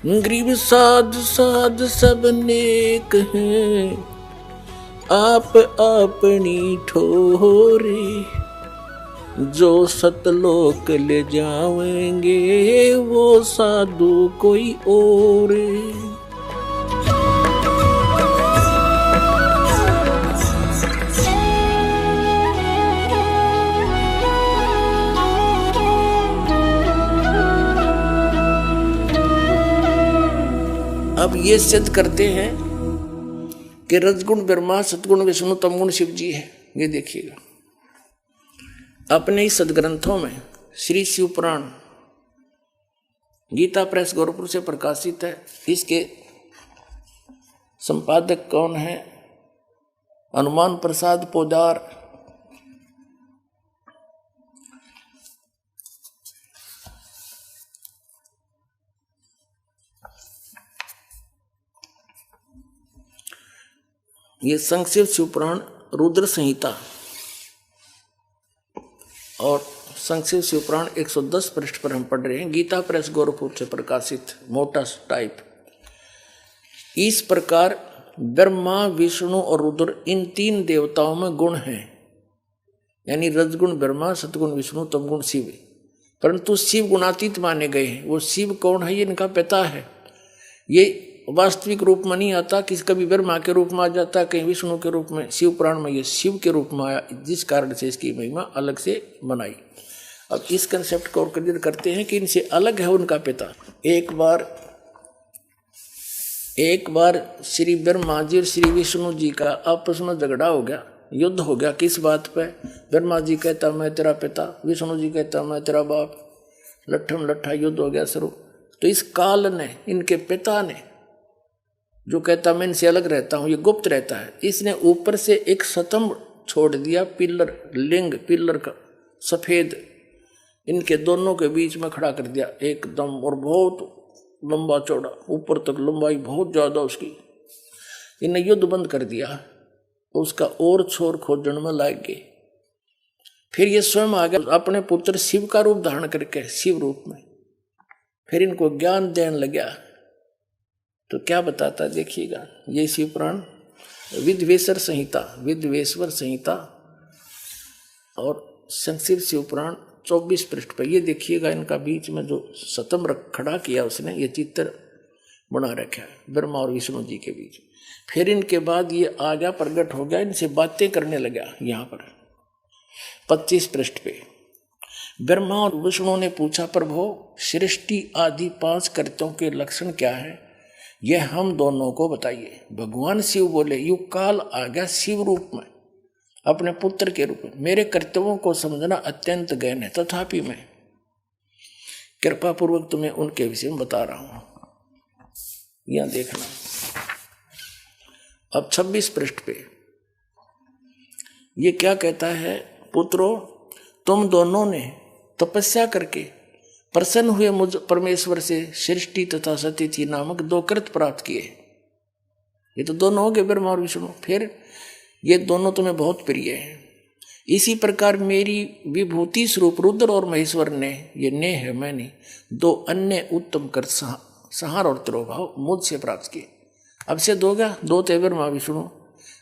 गरीब साध साध सब नेक हैं, आप अपनी ठोरे, जो सतलोक ले जाएंगे वो साधु कोई और। अब ये सिद्ध करते हैं कि रजगुण ब्रह्मा, सतगुण विष्णु, तमगुण शिव जी है। ये देखिएगा अपने ही सदग्रंथों में श्री शिव पुराण गीता प्रेस गोरखपुर से प्रकाशित है। इसके संपादक कौन है? हनुमान प्रसाद पोदार। ये संक्षिप्त शिवपुराण रुद्र संहिता और संक्षिप्त शिवपुराण 110 पृष्ठ पर हम पढ़ रहे हैं। गीता प्रेस गोरखपुर से प्रकाशित मोटा टाइप। इस प्रकार ब्रह्मा, विष्णु और रुद्र इन तीन देवताओं में गुण हैं, यानी रजगुण ब्रह्मा, सतगुण विष्णु, तमगुण शिव। परंतु शिव गुणातीत माने गए हैं। वो शिव कौन है? ये इनका पिता है। ये वास्तविक रूप में नहीं आता, किसी कभी ब्रह्मा के रूप में आ जाता, कहीं विष्णु के रूप में। शिव पुराण में ये शिव के रूप में आया, जिस कारण से इसकी महिमा अलग से बनाई। अब इस कंसेप्ट को और क्लियर करते हैं कि इनसे अलग है उनका पिता। एक बार श्री ब्रह्मा जी और श्री विष्णु जी का आपस में झगड़ा हो गया, युद्ध हो गया। किस बात पे? ब्रह्मा जी कहता मैं तेरा पिता, विष्णु जी कहता मैं तेरा बाप। लट्ठम लट्ठा युद्ध हो गया शुरू। तो इस काल ने, इनके पिता ने, जो कहता मैं इनसे अलग रहता हूं, ये गुप्त रहता है, इसने ऊपर से एक स्तंभ छोड़ दिया, पिलर, लिंग पिलर का सफेद, इनके दोनों के बीच में खड़ा कर दिया एकदम, और बहुत लंबा चौड़ा, ऊपर तक लंबाई बहुत ज्यादा उसकी। इन्हें युद्ध बंद कर दिया, उसका और छोर खोजन में लग गए। फिर ये स्वयं आ गया अपने पुत्र शिव का रूप धारण करके, शिव रूप में। फिर इनको ज्ञान देने लगा। तो क्या बताता देखिएगा, ये शिव पुराण विद्वेश्वर संहिता और संक्षिप्त शिव पुराण 24 पृष्ठ पर। ये देखिएगा इनका बीच में जो स्तंभ खड़ा किया उसने, ये चित्र बना रखा है ब्रह्मा और विष्णु जी के बीच। फिर इनके बाद ये आ गया, प्रकट हो गया, इनसे बातें करने लगा। यहाँ पर 25 पृष्ठ पे ब्रह्मा और विष्णु ने पूछा, प्रभु सृष्टि आदि 5 कृत्यों के लक्षण क्या है, यह हम दोनों को बताइए। भगवान शिव बोले, युग काल आ गया शिव रूप में, अपने पुत्र के रूप में। मेरे कर्तव्यों को समझना अत्यंत गहन है, तथापि मैं कृपा पूर्वक तुम्हें उनके विषय में बता रहा हूं। यहां देखना अब 26 पृष्ठ पे ये क्या कहता है, पुत्रों तुम दोनों ने तपस्या करके प्रसन्न हुए मुझ परमेश्वर से सृष्टि तथा सतिथि नामक 2 कृत प्राप्त किए। ये तो दोनों हो गए, ब्रह्मा और विष्णु। फिर ये दोनों तुम्हें बहुत प्रिय हैं। इसी प्रकार मेरी विभूति स्वरूप रुद्र और महेश्वर ने, ये ने है मैंने, 2 अन्य उत्तम कर संहार और तिरोभाव मुझसे प्राप्त किए। अब से 2 गया, 2 थे ब्रह्मा विष्णु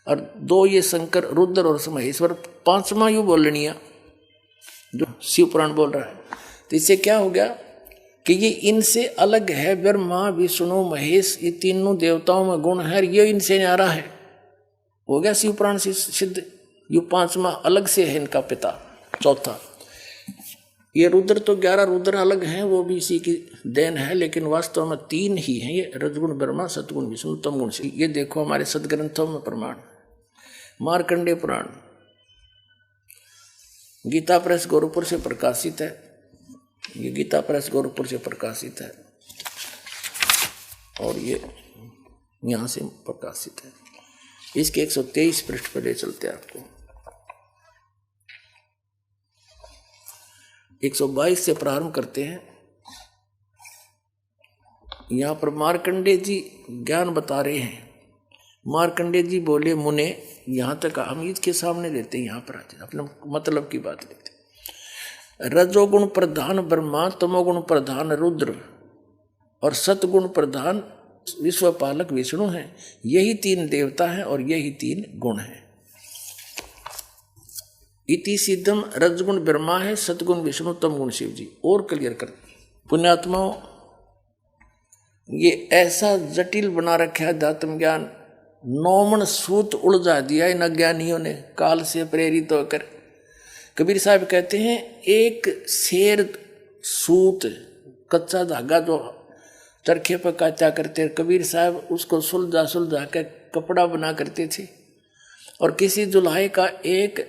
और 2 ये शंकर रुद्र और महेश्वर। 5वां यू बोलनिया जो शिव पुराण बोल रहा है। तो इससे क्या हो गया कि ये इनसे अलग है। ब्रह्मा विष्णु महेश, ये तीनों देवताओं में गुण है, ये इनसे न्यारा है। हो गया शिव पुराण से सिद्ध। ये 5वां अलग से है इनका पिता। चौथा ये रुद्र, तो 11 रुद्र अलग हैं, वो भी इसी की देन है, लेकिन वास्तव में 3 ही हैं ये, रजगुण ब्रह्मा, सतगुण विष्णु, तमगुण शिव। ये देखो हमारे सदग्रंथों में प्रमाण। मार्कंडेय पुराण गीता प्रेस गोरखपुर से प्रकाशित है। ये गीता प्रेस गोरखपुर से प्रकाशित है और ये यहाँ से प्रकाशित है। इसके 123 पृष्ठ पर ले चलते हैं आपको। 122 से प्रारंभ करते हैं। यहाँ पर मार्कंडेय जी ज्ञान बता रहे हैं। मार्कंडेय जी बोले, मुने, यहाँ तक हम इसके सामने लेते हैं, यहाँ पर आते अपने मतलब की बात लेते हैं। रजोगुण प्रधान ब्रह्मा, तमोगुण प्रधान रुद्र, और सतगुण प्रधान विश्वपालक विष्णु हैं। यही तीन देवता हैं और यही तीन गुण हैं। इति सिद्धम रजगुण ब्रह्मा है, सतगुण विष्णु, तमगुण शिव जी। और क्लियर कर पुण्यात्माओं, ये ऐसा जटिल बना रखा है अध्यात्म ज्ञान, नौमन सूत उलझा दिया इन अज्ञानियों ने काल से प्रेरित होकर। कबीर साहब कहते हैं एक शेर सूत कच्चा धागा जो चरखे पर काटा करते, कबीर साहब उसको सुलझा सुलझा के कपड़ा बना करते थे। और किसी जुल्हे का एक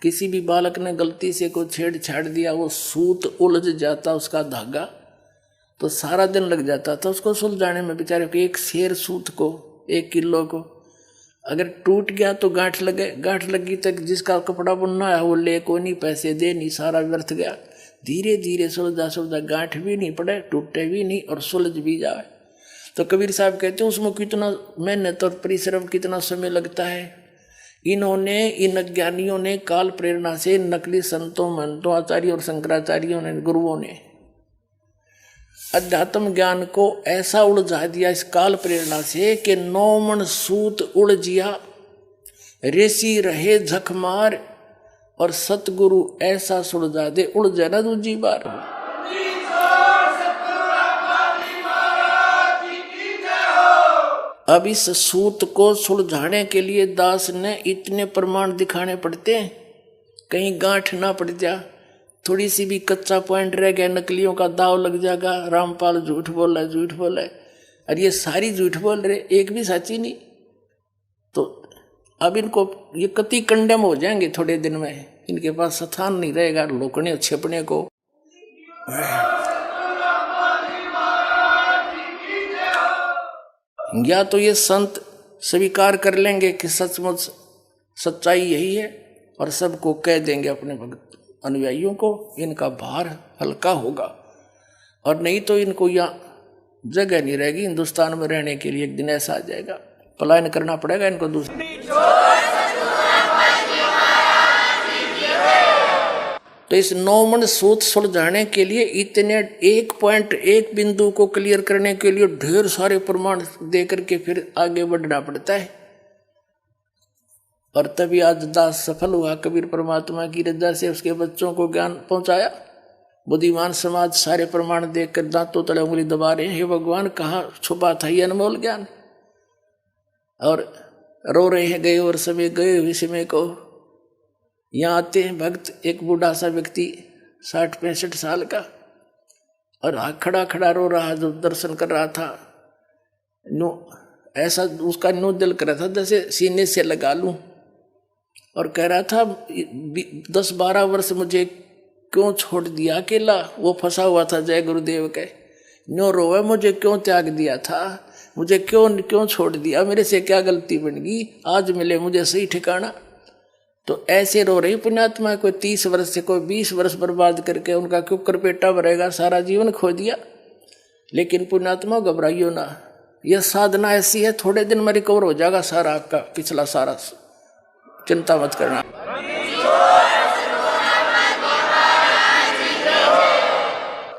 किसी भी बालक ने गलती से कोई छेड़छाड़ दिया, वो सूत उलझ जाता उसका धागा, तो सारा दिन लग जाता था उसको सुलझाने में। बेचारे को एक शेर सूत को 1 किलो को अगर टूट गया तो गांठ लगे, गांठ लगी तक जिसका कपड़ा बुनना है वो ले को नहीं, पैसे दे नहीं, सारा व्यर्थ गया। धीरे धीरे सुलझा सुलझा गांठ भी नहीं पड़े, टूटे भी नहीं और सुलझ भी जाए। तो कबीर साहब कहते हैं उसमें कितना मेहनत और परिश्रम, कितना समय लगता है। इन्होंने, इन अज्ञानियों ने काल प्रेरणा से, नकली संतों महंतों आचार्यों और शंकराचार्यों ने, गुरुओं ने अध्यात्म ज्ञान को ऐसा उलझा दिया इस काल प्रेरणा से कि नौमन सूत उलझिया, ऋषि रहे झकमार, और सतगुरु ऐसा सुलझा दे उलझा ना दूजी बार। अब इस सूत को सुलझाने के लिए दास ने इतने प्रमाण दिखाने पड़ते हैं, कहीं गांठ ना पड़ जा, थोड़ी सी भी कच्चा पॉइंट रह गया, नकलियों का दाव लग जाएगा। रामपाल झूठ बोल रहा है, झूठ बोल रहा है, और ये सारी झूठ बोल रहे, एक भी सच्ची नहीं। तो अब इनको ये कति कंडेम हो जाएंगे थोड़े दिन में, इनके पास स्थान नहीं रहेगा लोकने छिपने को। या तो ये संत स्वीकार कर लेंगे कि सचमुच सच्चाई यही है और सबको कह देंगे अपने भक्त अनुयायियों को, इनका भार हल्का होगा, और नहीं तो इनको यहाँ जगह नहीं रहेगी हिंदुस्तान में रहने के लिए। एक दिन ऐसा आ जाएगा, पलायन करना पड़ेगा इनको दूसरे। तो इस नौमन सूत सुलझाने के लिए इतने एक पॉइंट, एक बिंदु को क्लियर करने के लिए ढेर सारे प्रमाण दे करके फिर आगे बढ़ना पड़ता है। और तभी आज दास सफल हुआ, कबीर परमात्मा की रजा से उसके बच्चों को ज्ञान पहुंचाया। बुद्धिमान समाज सारे प्रमाण देखकर दांतों तले उंगली दबा रहे हैं, हे भगवान कहाँ छुपा था ये अनमोल ज्ञान। और रो रहे हैं गए और समय गए हुए समय को। यहाँ आते हैं भक्त, एक बूढ़ा सा व्यक्ति 60-65 साल का, और खड़ा खड़ा रो रहा, जो दर्शन कर रहा था। नो ऐसा उसका नो दिल कर रहा था जैसे सीने से लगा लूं, और कह रहा था 10-12 वर्ष मुझे क्यों छोड़ दिया अकेला, वो फंसा हुआ था जय गुरुदेव के। नो रोवे मुझे क्यों त्याग दिया था, मुझे क्यों छोड़ दिया, मेरे से क्या गलती बन गई, आज मिले मुझे सही ठिकाना। तो ऐसे रो रही पुण्यात्मा, कोई 30 वर्ष से कोई 20 वर्ष बर्बाद करके उनका क्यों करपेटा भरेगा, सारा जीवन खो दिया। लेकिन पुण्यात्मा घबराइयो ना, यह साधना ऐसी है थोड़े दिन में रिकवर हो जाएगा सारा आपका पिछला सारा, चिंता मत करना।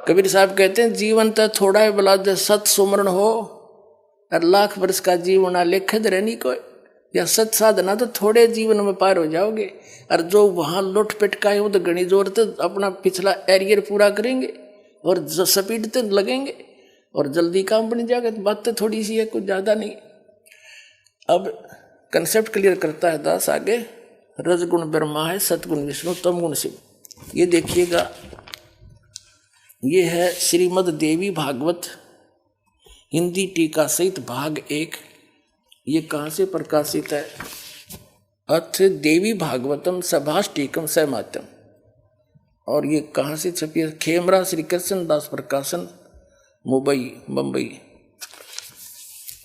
कबीर साहब कहते हैं जीवन तो थोड़ा है बला दे सत सुमरण हो, और लाख वर्ष का जीवन लेखद रहनी कोई, या सत साधना तो थोड़े जीवन में पार हो जाओगे। और जो वहां लुट पिटकाए वो तो घनी जोर तो अपना पिछला एरियर पूरा करेंगे और स्पीड तो लगेंगे और जल्दी काम बन जाएगा। तो बात तो थोड़ी सी है, कुछ ज्यादा नहीं। अब कंसेप्ट क्लियर करता है दास आगे, रजगुण ब्रह्मा है, सतगुण विष्णु, तमगुण शिव। ये देखिएगा, ये है श्रीमद् देवी भागवत हिंदी टीका सहित भाग 1। ये कहाँ से प्रकाशित है? अथ देवी भागवतम सभाष्टीकम सहमात्यम। और ये कहाँ से छपी है? खेमरा श्री कृष्ण दास प्रकाशन, मुंबई।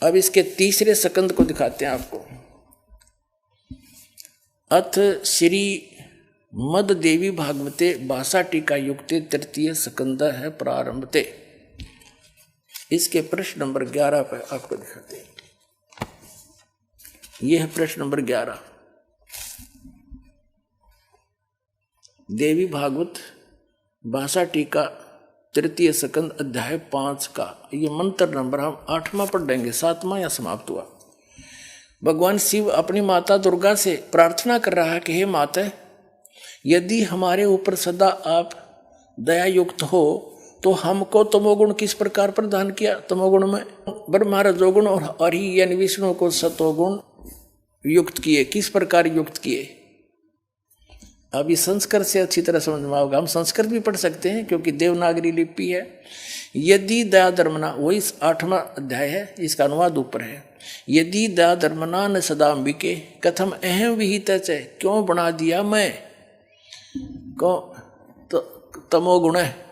अब इसके तीसरे सकंद को दिखाते हैं आपको। अथ श्री मद देवी भागवते भाषा टीका युक्ते तृतीय सकंद है प्रारंभते। इसके प्रश्न नंबर 11 पर आपको दिखाते हैं। यह है प्रश्न नंबर 11। देवी भागवत भाषा टीका तृतीय स्कंद अध्याय 5 का ये मंत्र नंबर हम 8वां पढ़ेंगे, 7वां या समाप्त हुआ। भगवान शिव अपनी माता दुर्गा से प्रार्थना कर रहा है कि हे माता, यदि हमारे ऊपर सदा आप दया युक्त हो तो हमको तमोगुण किस प्रकार प्रदान किया। तमोगुण में ब्रह्मा रजोगुण और हरि यानी विष्णु को सतोगुण युक्त किए। किस प्रकार युक्त किए? अब इस संस्कृत से अच्छी तरह समझ में आओगे। हम संस्कृत भी पढ़ सकते हैं क्योंकि देवनागरी लिपि है। यदि दया धर्मना, वही 8वां अध्याय है, इसका अनुवाद ऊपर है। यदि दया धर्मना न सदा अंबिके कथम अहम विहित, क्यों बना दिया मैं को तमोगुण है।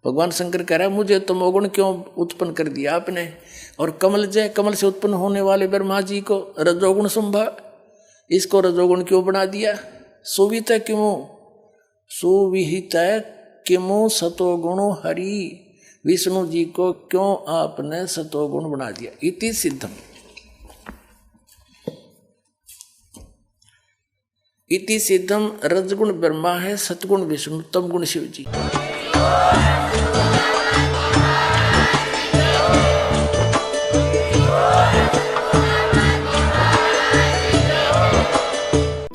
भगवान शंकर कह रहा है मुझे तमोगुण क्यों उत्पन्न कर दिया आपने। और कमल से उत्पन्न होने वाले ब्रह्मा जी को रजोगुण संभव, इसको रजोगुण क्यों बना दिया। सुविहित किमु सतोगुणो हरि, विष्णु जी को क्यों आपने सतोगुण बना दिया। इति सिद्धम, इति सिद्धम रजगुण ब्रह्मा है, सतगुण विष्णु, तमगुण शिव जी।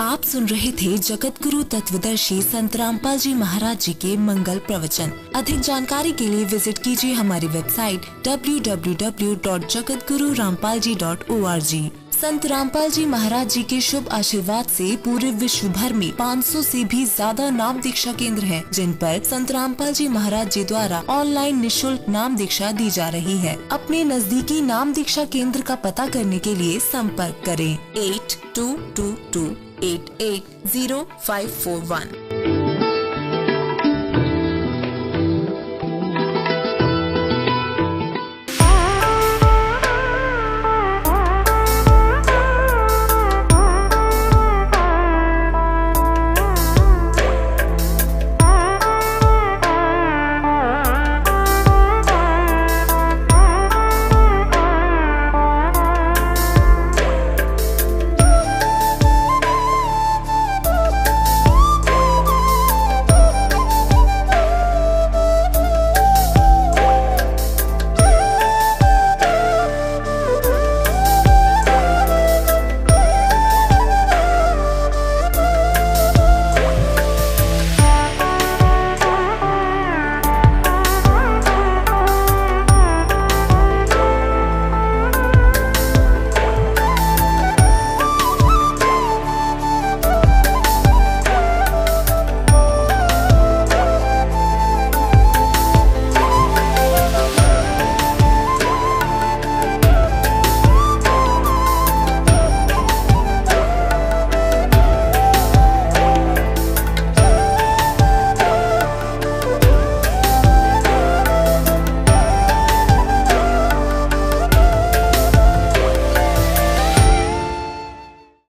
आप सुन रहे थे जगत गुरु तत्वदर्शी संत रामपाल जी महाराज जी के मंगल प्रवचन। अधिक जानकारी के लिए विजिट कीजिए हमारी वेबसाइट www.jagatgururampalji.org। संत रामपाल जी महाराज जी के शुभ आशीर्वाद से पूरे विश्व भर में 500 से भी ज्यादा नाम दीक्षा केंद्र हैं, जिन पर संत रामपाल जी महाराज जी द्वारा ऑनलाइन निशुल्क नाम दीक्षा दी जा रही है। अपने नजदीकी नाम दीक्षा केंद्र का पता करने के लिए संपर्क करें 8222880541।